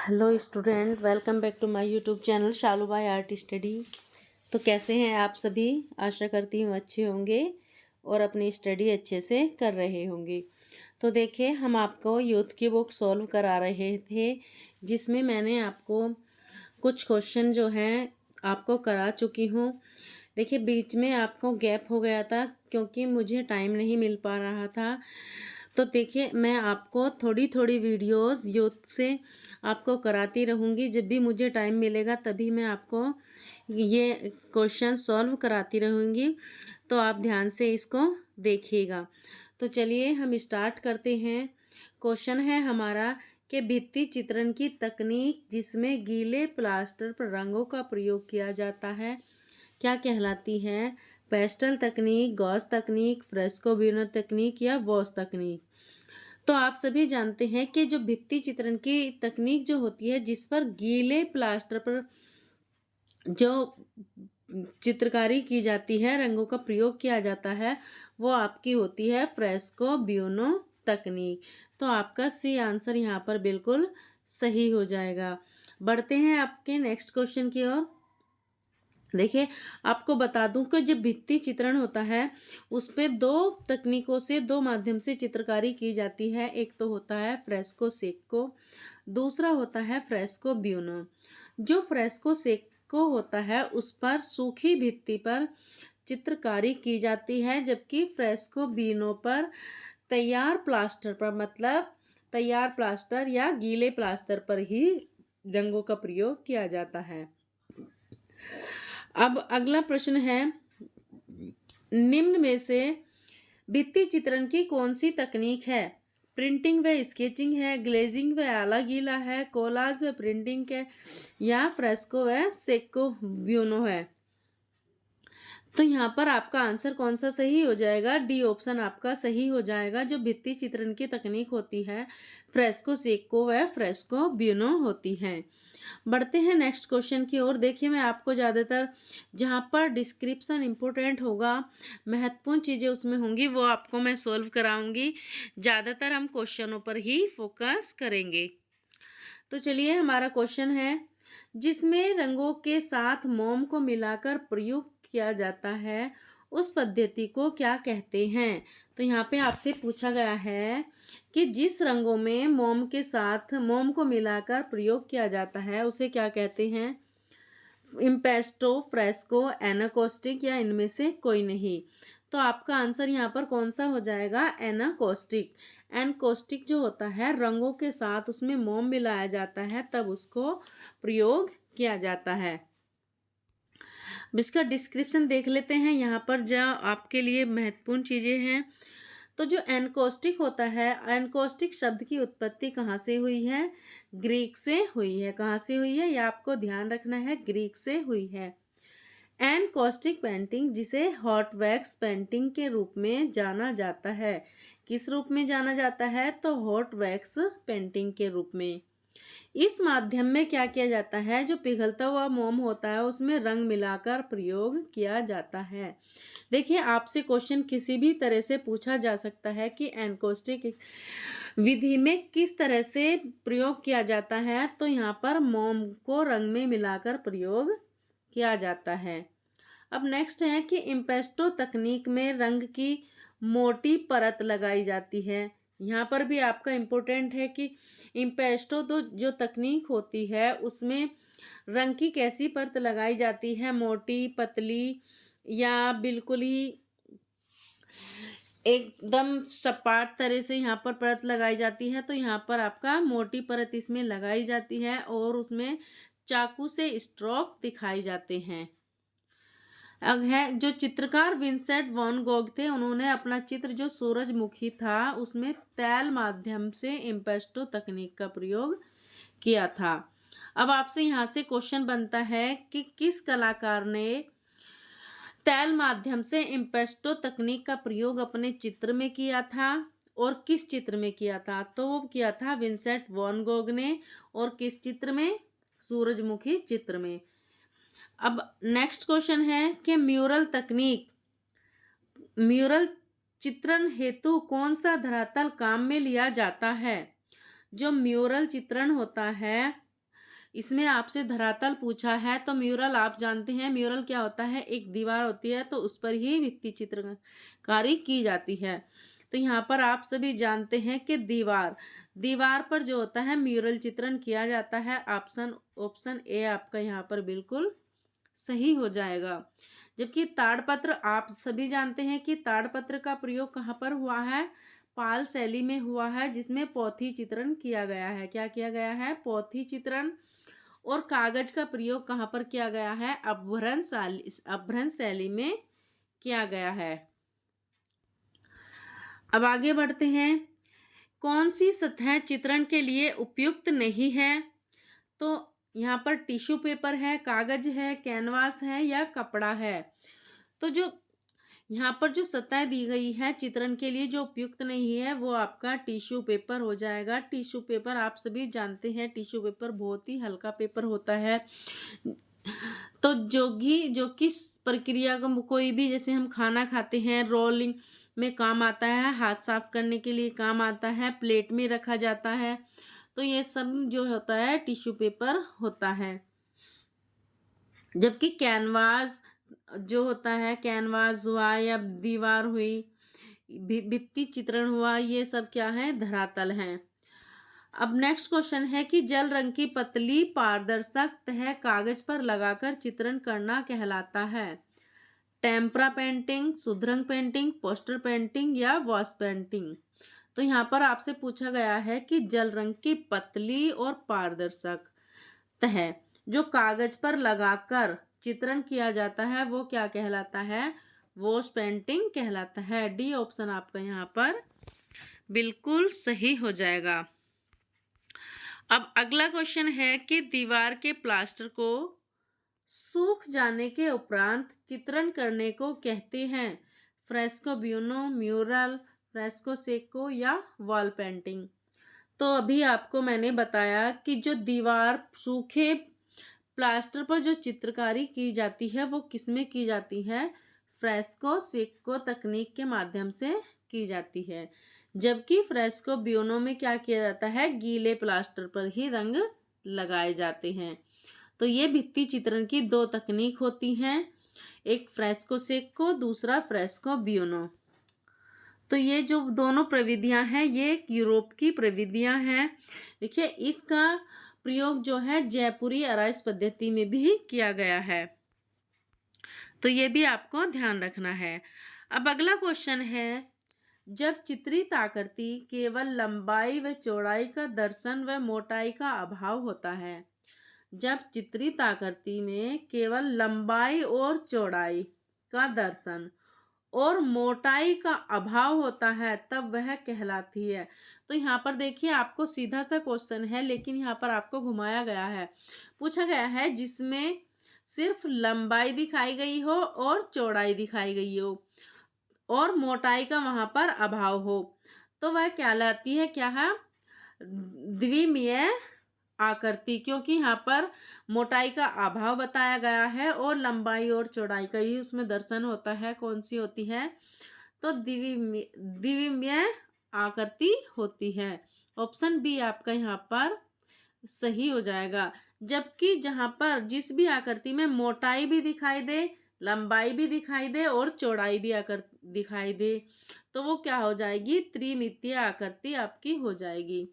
Hello student, welcome back to my YouTube channel Shalubai art study. तो कैसे हैं आप सभी? आशा करती हूँ अच्छे होंगे और अपनी स्टडी अच्छे से कर रहे होंगे। तो देखिए, हम आपको यूथ की बुक सॉल्व करा रहे थे, जिसमें मैंने आपको कुछ क्वेश्चन जो हैं आपको करा चुकी हूँ। देखिए, बीच में आपको गैप हो गया था क्योंकि मुझे टाइम नहीं मिल पा रहा था। तो देखिए, मैं आपको थोड़ी थोड़ी वीडियोस यूथ से आपको कराती रहूँगी। जब भी मुझे टाइम मिलेगा तभी मैं आपको ये क्वेश्चन सॉल्व कराती रहूँगी। तो आप ध्यान से इसको देखिएगा। तो चलिए हम स्टार्ट करते हैं। क्वेश्चन है हमारा कि भित्ति चित्रण की तकनीक जिसमें गीले प्लास्टर पर रंगों का प्रयोग किया जाता है क्या कहलाती है? पेस्टल तकनीक, गॉस तकनीक, फ्रेस्को ब्यूनो तकनीक या वॉश तकनीक। तो आप सभी जानते हैं कि जो भित्ति चित्रण की तकनीक जो होती है, जिस पर गीले प्लास्टर पर जो चित्रकारी की जाती है, रंगों का प्रयोग किया जाता है, वो आपकी होती है फ्रेस्को ब्यूनो तकनीक। तो आपका सी आंसर यहाँ पर बिल्कुल सही हो जाएगा। बढ़ते हैं आपके नेक्स्ट क्वेश्चन की ओर। देखिए, आपको बता दूं कि जब भित्ति चित्रण होता है उस पे दो तकनीकों से, दो माध्यम से चित्रकारी की जाती है। एक तो होता है फ्रेस्को सेक्को, दूसरा होता है फ्रेस्को ब्यूनो। जो फ्रेस्को सेक्को होता है उस पर सूखी भित्ति पर चित्रकारी की जाती है, जबकि फ्रेस्को ब्यूनो पर तैयार प्लास्टर पर, मतलब तैयार प्लास्टर या गीले प्लास्टर पर ही रंगों का प्रयोग किया जाता है। अब अगला प्रश्न है, निम्न में से भित्ति चित्रण की कौन सी तकनीक है? प्रिंटिंग व स्केचिंग है, ग्लेजिंग व आला गीला है, कोलाज व प्रिंटिंग है या फ्रेस्को व सेक्को ब्यूनो है। तो यहाँ पर आपका आंसर कौन सा सही हो जाएगा? डी ऑप्शन आपका सही हो जाएगा। जो भित्ति चित्रण की तकनीक होती है फ्रेस्को सेक्को व फ्रेस्को ब्यूनो होती है। बढ़ते हैं नेक्स्ट क्वेश्चन की ओर। देखिए, मैं आपको ज़्यादातर जहाँ पर डिस्क्रिप्शन इम्पोर्टेंट होगा, महत्वपूर्ण चीज़ें उसमें होंगी, वो आपको मैं सोल्व कराऊंगी। ज़्यादातर हम क्वेश्चनों पर ही फोकस करेंगे। तो चलिए, हमारा क्वेश्चन है, जिसमें रंगों के साथ मोम को मिलाकर प्रयुक्त किया जाता है उस पद्धति को क्या कहते हैं? तो यहाँ पे आपसे पूछा गया है कि जिस रंगों में मोम के साथ मोम को मिलाकर प्रयोग किया जाता है उसे क्या कहते हैं? इम्पेस्टो, फ्रेस्को, एनाकोस्टिक या इनमें से कोई नहीं। तो आपका आंसर यहाँ पर कौन सा हो जाएगा? एनाकोस्टिक। एनाकोस्टिक जो होता है, रंगों के साथ उसमें मोम मिलाया जाता है तब उसको प्रयोग किया जाता है। इसका डिस्क्रिप्शन देख लेते हैं। यहाँ पर जो आपके लिए महत्वपूर्ण चीज़ें हैं, तो जो एनकोस्टिक होता है, एनकोस्टिक शब्द की उत्पत्ति कहाँ से हुई है? ग्रीक से हुई है। कहाँ से हुई है? ये आपको ध्यान रखना है, ग्रीक से हुई है। एनकोस्टिक पेंटिंग, जिसे हॉट वैक्स पेंटिंग के रूप में जाना जाता है, किस रूप में जाना जाता है? तो हॉट वैक्स पेंटिंग के रूप में। इस माध्यम में क्या किया जाता है? जो पिघलता हुआ मोम होता है उसमें रंग मिलाकर प्रयोग किया जाता है। देखिए, आपसे क्वेश्चन किसी भी तरह से पूछा जा सकता है कि एनकोस्टिक विधि में किस तरह से प्रयोग किया जाता है, तो यहाँ पर मोम को रंग में मिलाकर प्रयोग किया जाता है। अब नेक्स्ट है कि इम्पेस्टो तकनीक में रंग की मोटी परत लगाई जाती है। यहाँ पर भी आपका इम्पोर्टेंट है कि इम्पेस्टो तो जो तकनीक होती है उसमें रंग की कैसी परत लगाई जाती है? मोटी, पतली या बिल्कुल ही एकदम सपाट तरह से यहाँ पर परत लगाई जाती है? तो यहाँ पर आपका मोटी परत इसमें लगाई जाती है और उसमें चाकू से स्ट्रोक दिखाई जाते हैं। अब है, जो चित्रकार विंसेंट वैन गोग थे, उन्होंने अपना चित्र जो सूरजमुखी था उसमें तैल माध्यम से इम्पेस्टो तकनीक का प्रयोग किया था। अब आपसे यहाँ से क्वेश्चन बनता है कि किस कलाकार ने तैल माध्यम से इम्पेस्टो तकनीक का प्रयोग अपने चित्र में किया था और किस चित्र में किया था? तो वो किया था विंसेंट वैन गोग ने। और किस चित्र में? सूरजमुखी चित्र में। अब नेक्स्ट क्वेश्चन है कि म्यूरल तकनीक, म्यूरल चित्रण हेतु कौन सा धरातल काम में लिया जाता है? जो म्यूरल चित्रण होता है इसमें आपसे धरातल पूछा है तो म्यूरल आप जानते हैं, म्यूरल क्या होता है, एक दीवार होती है तो उस पर ही भित्ति चित्रकारी की जाती है। तो यहाँ पर आप सभी जानते हैं कि दीवार पर जो होता है म्यूरल चित्रण किया जाता है। ऑप्शन ए आपका यहाँ पर बिल्कुल सही हो जाएगा। जबकि ताड़पत्र आप सभी जानते हैं कि ताड़पत्र का प्रयोग कहाँ पर हुआ है, पाल शैली में हुआ है, जिसमें पोथी चित्रण किया गया है। क्या किया गया है, पोथी चित्रण। और कागज का प्रयोग कहाँ पर किया गया है, अभ्रंश शैली में किया गया है। अब आगे बढ़ते हैं। कौन सी सतह चित्रण के लिए उपयुक्त नहीं है, तो यहाँ पर टिश्यू पेपर है, कागज है, कैनवास है या कपड़ा है। तो जो यहाँ पर जो सतह दी गई है चित्रण के लिए जो उपयुक्त नहीं है वो आपका टिश्यू पेपर हो जाएगा। टिश्यू पेपर आप सभी जानते हैं, टिश्यू पेपर बहुत ही हल्का पेपर होता है। तो जो किस प्रक्रिया को कोई भी, जैसे हम खाना खाते हैं, रोलिंग में काम आता है, हाथ साफ करने के लिए काम आता है, प्लेट में रखा जाता है, तो ये सब जो होता है टिश्यू पेपर होता है। जबकि कैनवास जो होता है, कैनवास हुआ या दीवार हुई, भित्ति चित्रण हुआ, ये सब क्या है, धरातल हैं। अब नेक्स्ट क्वेश्चन है कि जल रंग की पतली पारदर्शक तह कागज पर लगाकर चित्रण करना कहलाता है। टेम्परा पेंटिंग, सुधरंग पेंटिंग, पोस्टर पेंटिंग या वॉश पेंटिंग। तो यहाँ पर आपसे पूछा गया है कि जल रंग की पतली और पारदर्शक तह जो कागज पर लगाकर चित्रण किया जाता है वो क्या कहलाता है, वॉश पेंटिंग कहलाता है। डी ऑप्शन आपका यहाँ पर बिल्कुल सही हो जाएगा। अब अगला क्वेश्चन है कि दीवार के प्लास्टर को सूख जाने के उपरांत चित्रण करने को कहते हैं fresco buono, mural, fresco Seiko या वॉल पेंटिंग। तो अभी आपको मैंने बताया कि जो दीवार सूखे प्लास्टर पर जो चित्रकारी की जाती है वो किसमें की जाती है, फ्रेस्को सेको तकनीक के माध्यम से की जाती है। जबकि फ्रेस्को ब्यूनो में क्या किया जाता है, गीले प्लास्टर पर ही रंग लगाए जाते हैं। तो ये भित्ति चित्रण की दो तकनीक होती हैं, एक फ्रेस्को सेको, दूसरा फ्रेस्को ब्यूनो। तो ये जो दोनों प्रविधियां हैं ये यूरोप की प्रविधियां हैं। देखिए इसका प्रयोग जो है जयपुरी आराइश पद्धति में भी किया गया है, तो ये भी आपको ध्यान रखना है। अब अगला क्वेश्चन है, जब चित्रित आकृति केवल लंबाई व चौड़ाई का दर्शन व मोटाई का अभाव होता है, जब चित्रित आकृति में केवल लंबाई और चौड़ाई का दर्शन और मोटाई का अभाव होता है तब वह कहलाती है। तो यहाँ पर देखिए आपको सीधा सा क्वेश्चन है लेकिन यहाँ पर आपको घुमाया गया है, पूछा गया है जिसमें सिर्फ लंबाई दिखाई गई हो और चौड़ाई दिखाई गई हो और मोटाई का वहां पर अभाव हो, तो वह कहलाती है क्या है, द्विमीय आकृति। क्योंकि यहाँ पर मोटाई का अभाव बताया गया है और लंबाई और चौड़ाई का ही उसमें दर्शन होता है, कौन सी होती है, तो द्विमीय आकृति होती है। ऑप्शन बी आपका यहाँ पर सही हो जाएगा। जबकि जहाँ पर जिस भी आकृति में मोटाई भी दिखाई दे, लंबाई भी दिखाई दे और चौड़ाई भी दिखाई दे, तो वो क्या हो जाएगी, त्रिमितीय आकृति आपकी हो जाएगी।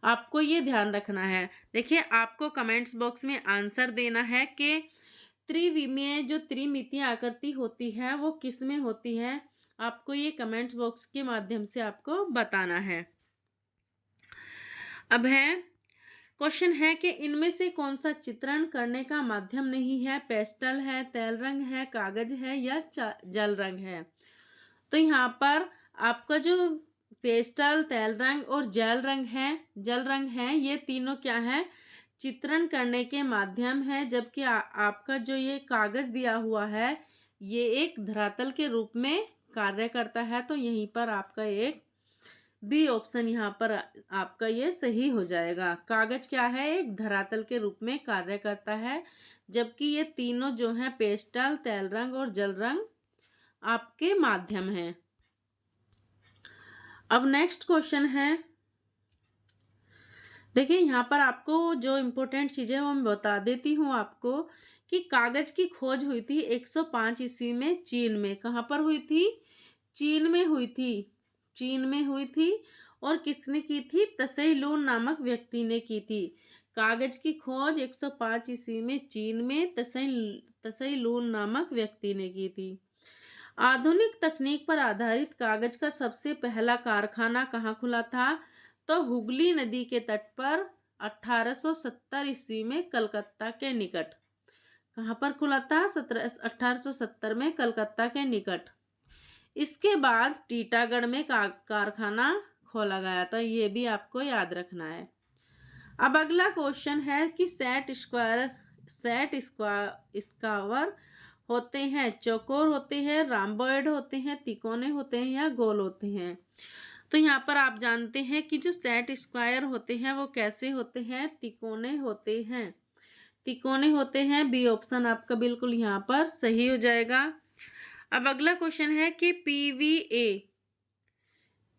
आपको ये ध्यान रखना है। देखिए आपको कमेंट्स बॉक्स में आंसर देना है कि त्रिविमीय जो त्रिमितीय आकृति होती है वो किस में होती है, आपको ये कमेंट्स बॉक्स के माध्यम से आपको बताना है। अब है क्वेश्चन है कि इनमें से कौन सा चित्रण करने का माध्यम नहीं है, पेस्टल है, तेल रंग है, कागज है या जल रंग है। तो यहाँ पर आपका जो पेस्टल, तेल रंग और जल रंग है, ये तीनों क्या है, चित्रण करने के माध्यम है। जबकि आपका जो ये कागज दिया हुआ है ये एक धरातल के रूप में कार्य करता है, तो यहीं पर आपका एक बी ऑप्शन यहाँ पर आपका ये सही हो जाएगा। कागज क्या है, एक धरातल के रूप में कार्य करता है, जबकि ये तीनों जो हैं पेस्टल, तेल रंग और जल रंग आपके माध्यम हैं। अब नेक्स्ट क्वेश्चन है, देखिए यहाँ पर आपको जो इम्पोर्टेंट चीज़ें वो मैं बता देती हूँ आपको कि कागज़ की खोज हुई थी 105 ईस्वी में चीन में। कहाँ पर हुई थी? चीन में हुई थी। चीन में हुई थी। और किसने की थी? त्सई लून नामक व्यक्ति ने की थी। कागज़ की खोज 105 ईस्वी में चीन में त्सई लून नामक व्यक्ति ने की थी। आधुनिक तकनीक पर आधारित कागज का सबसे पहला कारखाना कहाँ खुला था? तो हुगली नदी के तट पर 1870 ईस्वी में कलकत्ता के निकट। कहाँ पर खुला था? 1870 में कलकत्ता के निकट। इसके बाद टीटागढ़ में कारखाना खोला गया था। ये भी आपको याद रखना है। अब अगला क्वेश्चन है कि सेट स्क्वायर होते हैं, चौकोर होते हैं, राम्बॉयड होते हैं, तिकोने होते हैं या गोल होते हैं। तो यहाँ पर आप जानते हैं कि जो सेट स्क्वायर होते हैं वो कैसे होते हैं? तिकोने होते हैं। तिकोने होते हैं। बी ऑप्शन आपका बिल्कुल यहाँ पर सही हो जाएगा। अब अगला क्वेश्चन है कि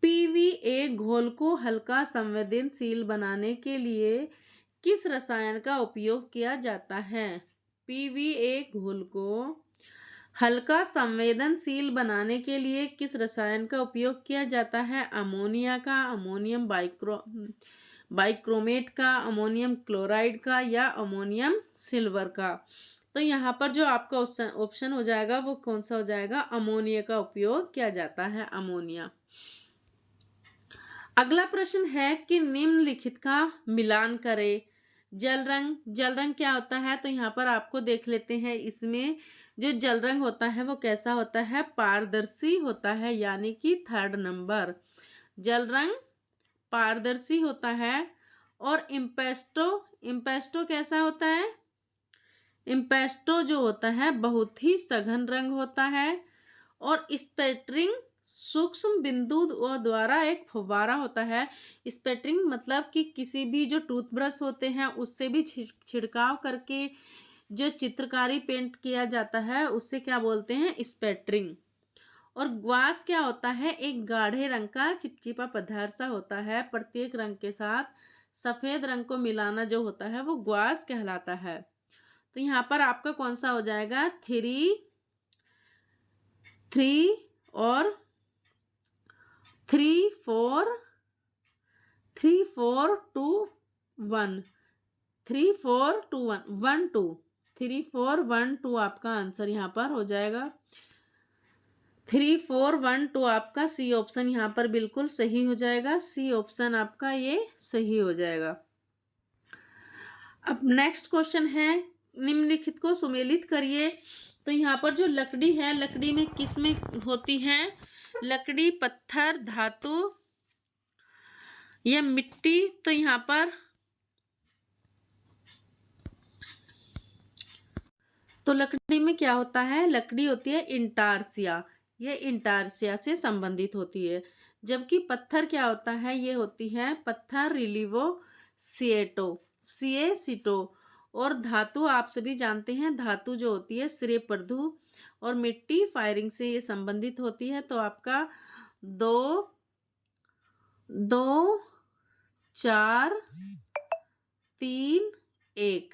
पीवीए घोल को हल्का संवेदनशील बनाने के लिए किस रसायन का उपयोग किया जाता है? पीवीए घोल को हल्का संवेदनशील बनाने के लिए किस रसायन का उपयोग किया जाता है? अमोनिया का, अमोनियम बाइक्रोमेट का, अमोनियम क्लोराइड का या अमोनियम सिल्वर का। तो यहाँ पर जो आपका ऑप्शन हो जाएगा वो कौन सा हो जाएगा? अमोनिया का उपयोग किया जाता है, अमोनिया। अगला प्रश्न है कि निम्नलिखित का मिलान करें। जल रंग क्या होता है? तो यहाँ पर आपको देख लेते हैं। इसमें जो जल रंग होता है वो कैसा होता है? पारदर्शी होता है, यानी कि 3rd नंबर। जल रंग पारदर्शी होता है। और इम्पेस्टो कैसा होता है? इम्पेस्टो जो होता है बहुत ही सघन रंग होता है। और स्पेटरिंग सूक्ष्म बिंदु द्वारा एक फव्वारा होता है। स्पेटरिंग मतलब कि किसी भी जो टूथब्रश होते हैं उससे भी छिड़काव करके जो चित्रकारी पेंट किया जाता है उससे क्या बोलते हैं? स्पेटरिंग। और ग्वास क्या होता है? एक गाढ़े रंग का चिपचिपा पदार्थ सा होता है। प्रत्येक रंग के साथ सफेद रंग को मिलाना जो होता है वो ग्वास कहलाता है। तो यहाँ पर आपका कौन सा हो जाएगा? 3 और 3 4 3 4 2 1 3 4 2 1 2 3 4 1 2 आपका आंसर यहाँ पर हो जाएगा। 3 4 1 2 आपका सी ऑप्शन यहाँ पर बिल्कुल सही हो जाएगा। सी ऑप्शन आपका ये सही हो जाएगा। अब नेक्स्ट क्वेश्चन है, निम्नलिखित को सुमेलित करिए। तो यहाँ पर जो लकड़ी है, लकड़ी में किस में होती है? लकड़ी, पत्थर, धातु या मिट्टी। तो यहाँ पर तो लकड़ी में क्या होता है? लकड़ी होती है इंटारसिया। ये इंटारसिया से संबंधित होती है। जबकि पत्थर क्या होता है? ये होती है पत्थर रिलीवो सिएसिटो। और धातु आप सभी जानते हैं, धातु जो होती है श्रेय प्रधु। और मिट्टी फायरिंग से ये संबंधित होती है। तो आपका 2 2 4 3 1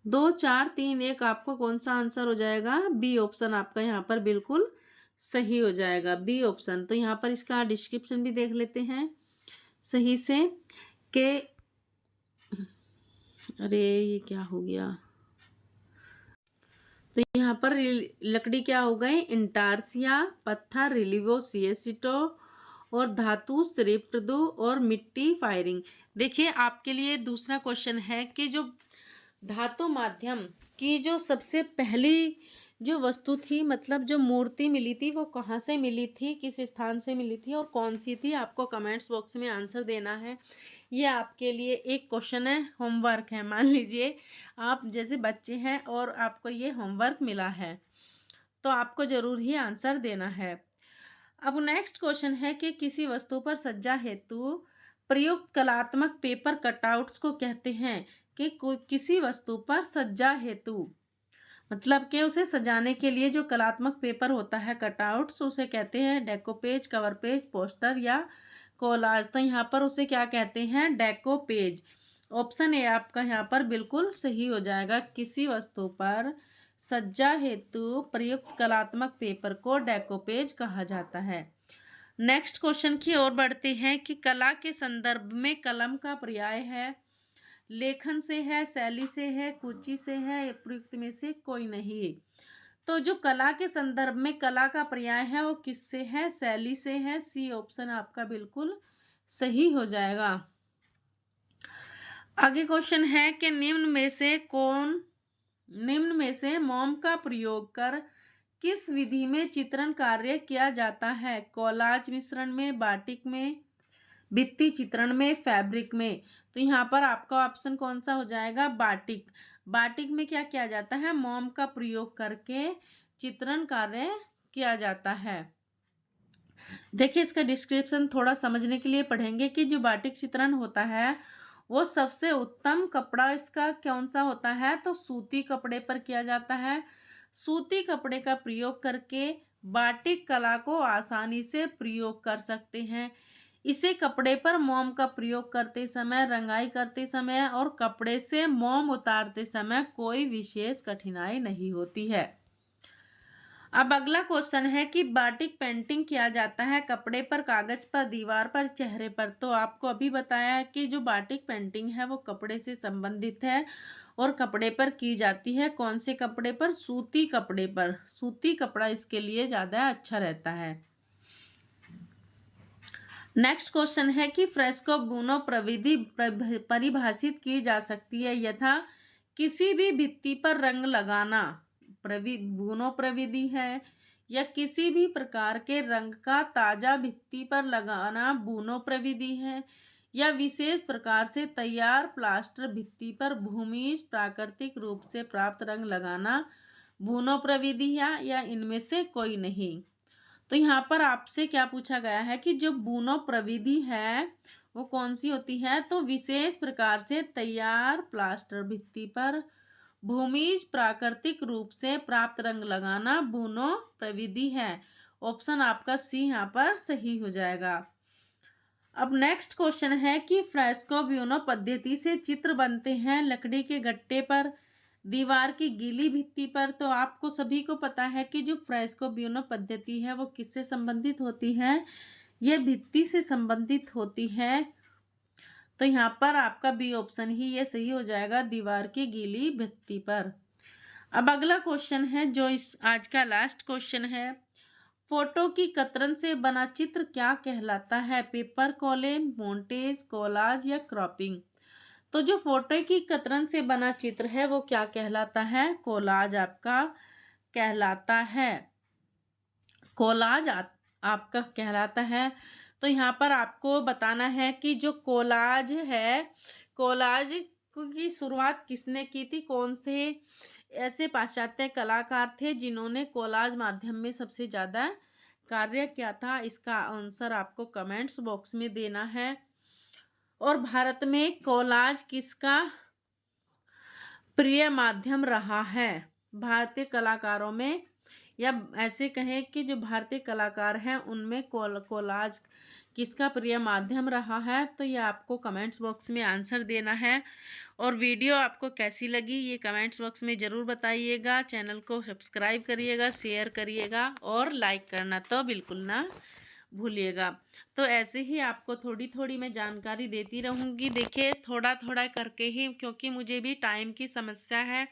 2 4 3 1 आपको कौन सा आंसर हो जाएगा? बी ऑप्शन आपका यहाँ पर बिल्कुल सही हो जाएगा। B option. तो यहाँ पर इसका डिस्क्रिप्शन भी देख लेते हैं सही से कि अरे ये क्या हो गया। तो यहाँ पर लकड़ी क्या हो गई? इंटारसिया, पत्थर रिलीवो सिएसिटो और धातु श्रेयप्रदु और मिट्टी फायरिंग। देखिए आपके लिए दूसरा क्वेश्चन है कि जो धातु माध्यम की जो सबसे पहली जो वस्तु थी, मतलब जो मूर्ति मिली थी, वो कहाँ से मिली थी, किस स्थान से मिली थी और कौन सी थी? आपको कमेंट्स बॉक्स में आंसर देना है। ये आपके लिए एक क्वेश्चन है, होमवर्क है। मान लीजिए आप जैसे बच्चे हैं और आपको ये होमवर्क मिला है तो आपको ज़रूर ही आंसर देना है। अब नेक्स्ट क्वेश्चन है कि किसी वस्तु पर सज्जा हेतु प्रयुक्त कलात्मक पेपर कटआउट्स को कहते हैं कि किसी वस्तु पर सज्जा हेतु मतलब कि उसे सजाने के लिए जो कलात्मक पेपर होता है कटआउट्स, उसे कहते हैं डेकोपेज, कवर पेज, पोस्टर या कोलाज, तो यहाँ पर उसे क्या कहते हैं? डेकोपेज। ऑप्शन ए आपका यहाँ पर बिल्कुल सही हो जाएगा। किसी वस्तु पर सज्जा हेतु प्रयुक्त कलात्मक पेपर को डेकोपेज कहा जाता है। नेक्स्ट क्वेश्चन की ओर बढ़ते हैं कि कला के संदर्भ में कलम का पर्याय है। लेखन से है, शैली से है, कुची से है, प्रयुक्त में से कोई नहीं। तो जो कला के संदर्भ में कला का पर्याय है वो किससे है? शैली से है। सी ऑप्शन आपका बिल्कुल सही हो जाएगा। आगे क्वेश्चन है कि निम्न में से मोम का प्रयोग कर किस विधि में चित्रण कार्य किया जाता है? कोलाज मिश्रण में, बाटिक में, भित्ति चित्रण में, फैब्रिक में। तो यहाँ पर आपका ऑप्शन कौन सा हो जाएगा? बाटिक। बाटिक में क्या किया जाता है? मोम का प्रयोग करके चित्रण कार्य किया जाता है। देखिए इसका डिस्क्रिप्शन थोड़ा समझने के लिए पढ़ेंगे कि जो बाटिक चित्रण होता है वो सबसे उत्तम कपड़ा इसका कौन सा होता है? तो सूती कपड़े पर किया जाता है। सूती कपड़े का प्रयोग करके बाटिक कला को आसानी से प्रयोग कर सकते हैं। इसे कपड़े पर मोम का प्रयोग करते समय, रंगाई करते समय और कपड़े से मोम उतारते समय कोई विशेष कठिनाई नहीं होती है। अब अगला क्वेश्चन है कि बाटिक पेंटिंग किया जाता है कपड़े पर, कागज पर, दीवार पर, चेहरे पर। तो आपको अभी बताया है कि जो बाटिक पेंटिंग है वो कपड़े से संबंधित है और कपड़े पर की जाती है। कौन से कपड़े पर? सूती कपड़े पर। सूती कपड़ा इसके लिए ज़्यादा अच्छा रहता है। नेक्स्ट क्वेश्चन है कि फ्रेस्को बुनो प्रविधि परिभाषित की जा सकती है यथा किसी भी भित्ति पर रंग लगाना बुनो प्रविधि है, या किसी भी प्रकार के रंग का ताजा भित्ति पर लगाना बुनो प्रविधि है, या विशेष प्रकार से तैयार प्लास्टर भित्ति पर भूमिज प्राकृतिक रूप से प्राप्त रंग लगाना बुनो प्रविधि है, या इनमें से कोई नहीं। तो यहाँ पर आपसे क्या पूछा गया है कि जो बुनो प्रविधि है वो कौन सी होती है? तो विशेष प्रकार से तैयार प्लास्टर भित्ति पर भूमिज प्राकृतिक रूप से प्राप्त रंग लगाना बुनो प्रविधि है। ऑप्शन आपका सी यहाँ पर सही हो जाएगा। अब नेक्स्ट क्वेश्चन है कि फ्रेस्को ब्यूनो पद्धति से चित्र बनते हैं लकड़ी के गट्टे पर, दीवार की गीली भित्ति पर। तो आपको सभी को पता है कि जो फ्रेस्को ब्यूनो पद्धति है वो किससे संबंधित होती है? ये भित्ति से संबंधित होती है। तो यहाँ पर आपका बी ऑप्शन ही ये सही हो जाएगा, दीवार की गीली भित्ति पर। अब अगला क्वेश्चन है जो इस आज का लास्ट क्वेश्चन है, फोटो की कतरन से बना चित्र क्या कहलाता है? पेपर कॉलम, मोंटेज, कोलाज या क्रॉपिंग। तो जो फोटो की कतरन से बना चित्र है वो क्या कहलाता है? कोलाज आपका कहलाता है। कोलाज आपका कहलाता है। तो यहाँ पर आपको बताना है कि जो कोलाज है, कोलाज की शुरुआत किसने की थी? कौन से ऐसे पाश्चात्य कलाकार थे जिन्होंने कोलाज माध्यम में सबसे ज़्यादा कार्य किया था? इसका आंसर आपको कमेंट्स बॉक्स में देना है। और भारत में कोलाज किसका प्रिय माध्यम रहा है? भारतीय कलाकारों में, या ऐसे कहें कि जो भारतीय कलाकार हैं उनमें कोलाज किसका प्रिय माध्यम रहा है? तो ये आपको कमेंट्स बॉक्स में आंसर देना है। और वीडियो आपको कैसी लगी ये कमेंट्स बॉक्स में ज़रूर बताइएगा। चैनल को सब्सक्राइब करिएगा, शेयर करिएगा और लाइक करना तो बिल्कुल ना भूलिएगा। तो ऐसे ही आपको थोड़ी थोड़ी मैं जानकारी देती रहूँगी। देखिए थोड़ा थोड़ा करके ही, क्योंकि मुझे भी टाइम की समस्या है,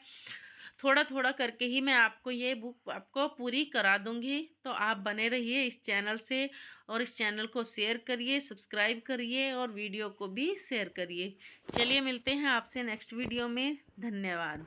थोड़ा थोड़ा करके ही मैं आपको ये बुक आपको पूरी करा दूंगी। तो आप बने रहिए इस चैनल से और इस चैनल को शेयर करिए, सब्सक्राइब करिए और वीडियो को भी शेयर करिए। चलिए मिलते हैं आपसे नेक्स्ट वीडियो में। धन्यवाद।